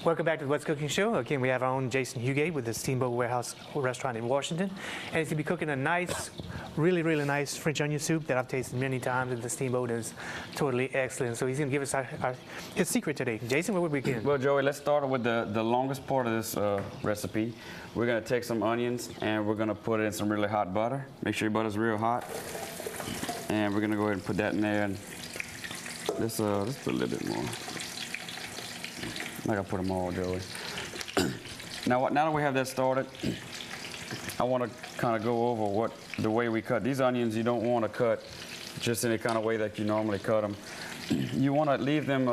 Welcome back to the What's Cooking Show. Again, we have our own Jason Hugate with the Steamboat Warehouse Restaurant in Washington. And he's going to be cooking a nice, really nice French onion soup that I've tasted many times at the Steamboat, and is totally excellent. So he's going to give us his secret today. Jason, where would we begin? Well, Joey, let's start with the longest part of this recipe. We're going to take some onions and we're going to put it in some really hot butter. Make sure your butter's real hot. And we're going to go ahead and put that in there. And let's put a little bit more. I gotta put them all, Joey. Now that we have that started, I want to kind of go over the way we cut these onions. You don't want to cut just any kind of way that you normally cut them. You want to leave them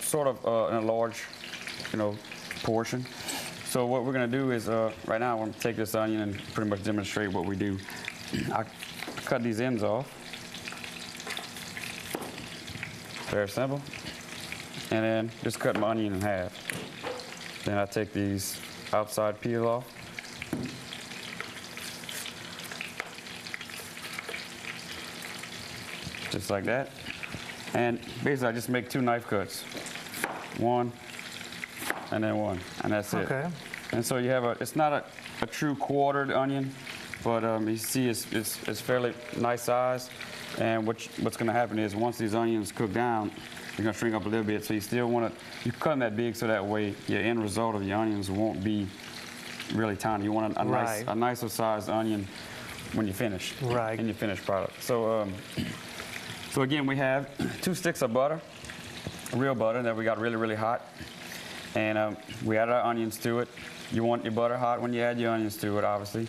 sort of in a large, portion. So what we're going to do is right now I want to take this onion and pretty much demonstrate what we do. I cut these ends off. Very simple. And then just cut my onion in half. Then I take these outside peels off. Just like that. And basically I just make 2 knife cuts. One, and then one, and that's it. Okay. And so you have it's not a true quartered onion, but you see it's fairly nice size. And what's gonna happen is once these onions cook down, you're gonna shrink up a little bit, so you still want to, you cut them that big so that way your end result of your onions won't be really tiny. You want a nicer sized onion when you finish. Right. In your finished product. So, so again, we have 2 sticks of butter, real butter that we got really hot, and we added our onions to it. You want your butter hot when you add your onions to it, obviously.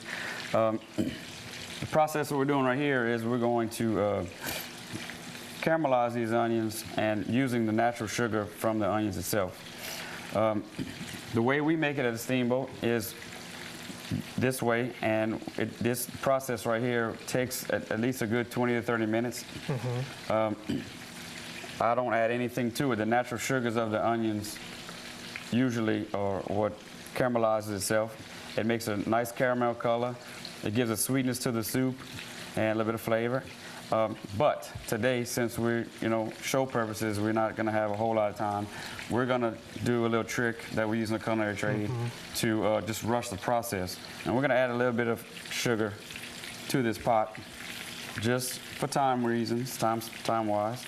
The process that we're doing right here is we're going to caramelize these onions and using the natural sugar from the onions itself. The way we make it at a Steamboat is this way, and this process right here takes at least a good 20 to 30 minutes. I don't add anything to it. The natural sugars of the onions usually are what caramelizes itself. It makes a nice caramel color. It gives a sweetness to the soup and a little bit of flavor. But today, since we're, show purposes, we're not going to have a whole lot of time. We're going to do a little trick that we use in the culinary trade to just rush the process. And we're going to add a little bit of sugar to this pot, just for time reasons, time-wise.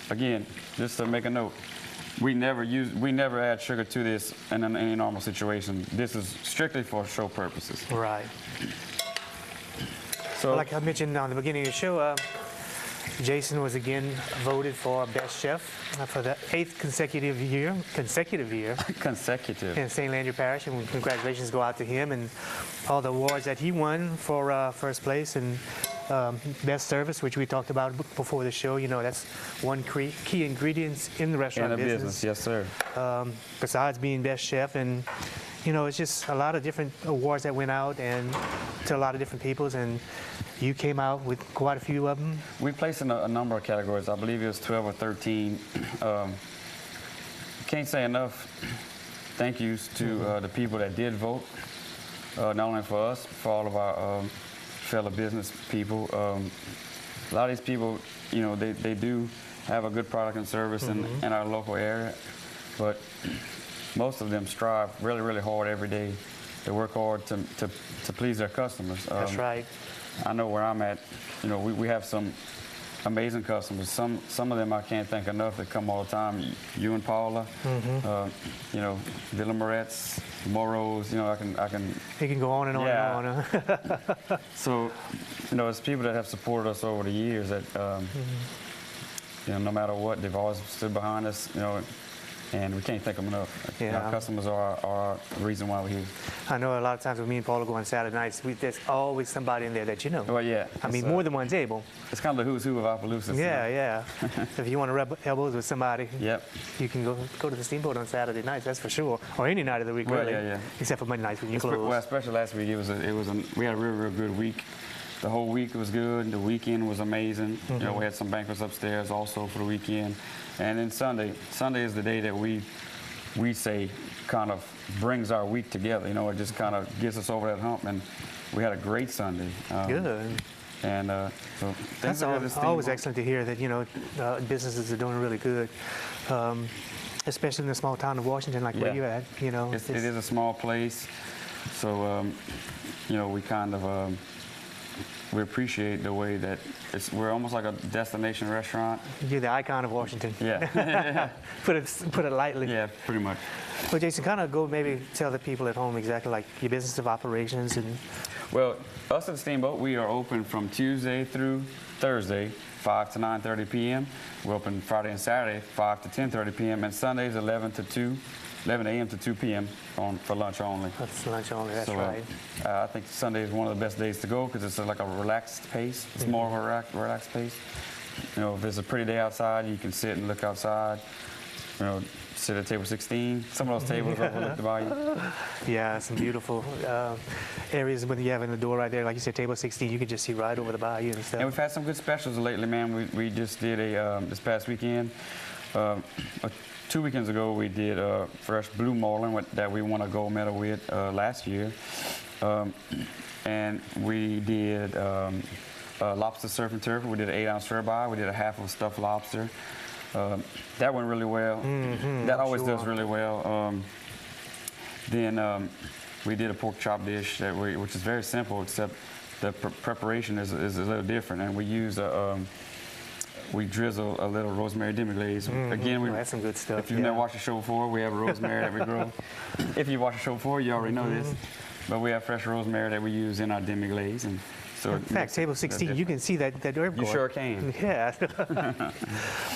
Again, just to make a note, we never add sugar to this in any normal situation. This is strictly for show purposes. Right. So, like I mentioned on the beginning of the show, Jason was again voted for Best Chef for the 8th consecutive year in St. Landry Parish, and congratulations go out to him and all the awards that he won for first place and best service, which we talked about before the show. That's one key ingredient in the restaurant business. Yes, sir. Besides being best chef, and it's just a lot of different awards that went out and to a lot of different peoples, and you came out with quite a few of them. We placed in a number of categories. I believe it was 12 or 13. Can't say enough thank yous to the people that did vote, not only for us, for all of our fellow business people. A lot of these people, they do have a good product and service in our local area, but most of them strive really hard every day. They work hard to please their customers. That's right. I know where I'm at. We have some amazing customers. Some of them I can't thank enough that come all the time. You and Paula, Villa Moretz, Moros. I can. He can go on and on and on. Huh? So, it's people that have supported us over the years that, no matter what, they've always stood behind us. And we can't thank them enough. Yeah. Our customers are the reason why we're here. I know a lot of times when me and Paula go on Saturday nights, there's always somebody in there that you know. Well, yeah. I mean, more than one table. It's kind of the who's who of Appaloosa. Yeah. If you want to rub elbows with somebody, you can go to the Steamboat on Saturday nights, that's for sure. Or any night of the week, really. Yeah. Except for Monday nights when you close. Well, especially last week, we had a real good week. The whole week was good. The weekend was amazing. We had some banquets upstairs also for the weekend. And then Sunday is the day that we say kind of brings our week together. It just kind of gets us over that hump, and we had a great Sunday. Good. And so that's always excellent to hear that businesses are doing really good. especially in the small town of Washington, like where Yeah. you're at. You know, It is a small place, so you know, we kind of we appreciate the way that we're almost like a destination restaurant. you're the icon of Washington. Yeah, Put it lightly. yeah, pretty much. Well, Jason, kind of go maybe tell the people at home exactly like your business of operations and. Well, us at Steamboat, we are open from Tuesday through Thursday, 5 to 9:30 p.m. We're open Friday and Saturday, 5 to 10:30 p.m. and Sundays 11 a.m. to 2 p.m. for lunch only. That's lunch only, that's So, right. I think Sunday is one of the best days to go because it's like a relaxed pace. It's more of a relaxed pace. You know, if there's a pretty day outside, you can sit and look outside. You know, sit at table 16. Some of those tables overlook the bayou. Yeah, some beautiful areas when you have in the door right there. Like you said, table 16, you can just see right over the bayou and stuff. And we've had some good specials lately, man. We just did this past weekend. 2 weekends ago, we did fresh blue marlin that we won a gold medal with last year. And we did lobster surf and turf. We did an 8-ounce ribeye. We did a half of a stuffed lobster. That went really well. That always does really well. Then we did a pork chop dish which is very simple, except the preparation is a little different. And we use we drizzle a little rosemary demi-glaze. Again, that's some good stuff. if you've never watched the show before, we have a rosemary that we grow. If you watched the show before, you already know this. But we have fresh rosemary that we use in our demi-glaze. And so In fact, table 16, you can see that herb You garden. sure can. Yeah.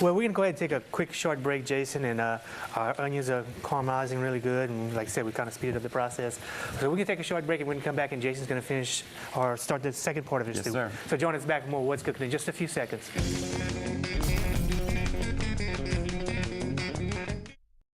Well, we're going to go ahead and take a quick short break, Jason, and our onions are caramelizing really good, and like I said, we kind of speeded up the process. So we're going to take a short break, and we're going to come back, and Jason's going to finish or start the second part of his Yes, stew. sir. So join us back for more What's Cooking in just a few seconds.